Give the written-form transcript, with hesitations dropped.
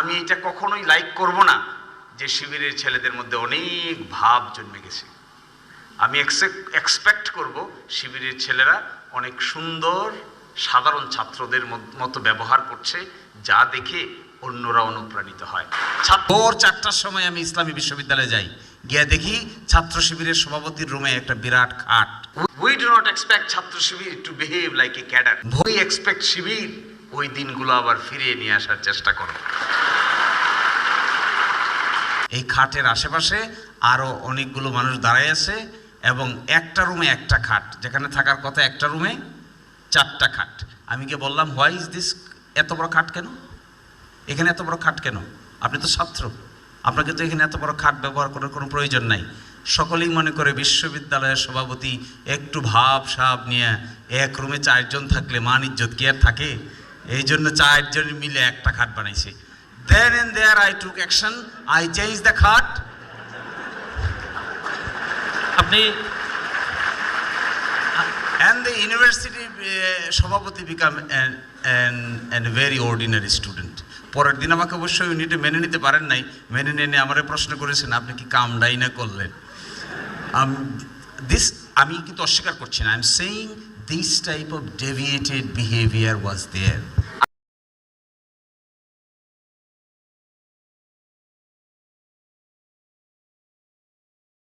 আমি এটা কখনোই লাইক করব না যে শিবিরের ছেলেদের মধ্যে অনেক ভাব জন্মে গেছে। আমি এক্সপেক্ট করব শিবিরের ছেলেরা অনেক সুন্দর সাধারণ ছাত্রদের মতো ব্যবহার করছে, যা দেখে অন্যরা অনুপ্রাণিত হয়। ভোর 4টার সময় আমি ইসলামী বিশ্ববিদ্যালয়ে যাই, গিয়ে দেখি ছাত্র শিবিরের সভাপতির রুমে একটা বিরাট খাট। We do not expect ছাত্র শিবির to behave like a cadre. We expect শিবির ওই দিনগুলো আবার ফিরিয়ে নিয়ে আসার চেষ্টা করে। এই খাটের আশেপাশে আরো অনেকগুলো মানুষ দাঁড়ায় আছে এবং একটা রুমে একটা খাট, যেখানে থাকার কথা একটা রুমে 4টা খাট। আমি গিয়ে বললাম, হোয়াই ইজ দিস, এত বড় খাট কেন, এখানে এত বড় খাট কেন? আপনি তো ছাত্র, আপনাকে তো এখানে এত বড় খাট ব্যবহার করার কোনো প্রয়োজন নাই। সকলেই মনে করে বিশ্ববিদ্যালয়ের সভাপতি একটু ভাব সাব নিয়ে এক রুমে 4 জন থাকলে মান ইজ্জত কি আর থাকে, এই জন্য 4 জন মিলে একটা খাট বানাইছে। Then and there I took action, I changed the খাট। আপনি and the university সভাপতি become an very ordinary student। পরের দিন আমাকে অবশ্যই ইউনিটে মেনে নিতে পারেন নাই, মেনে নিয়ে আমারে প্রশ্ন করেছেন, আপনি কি কামডাই না করলেন? আমি কিন্তু অস্বীকার করছি না, I am saying this type of deviated behaviour was there.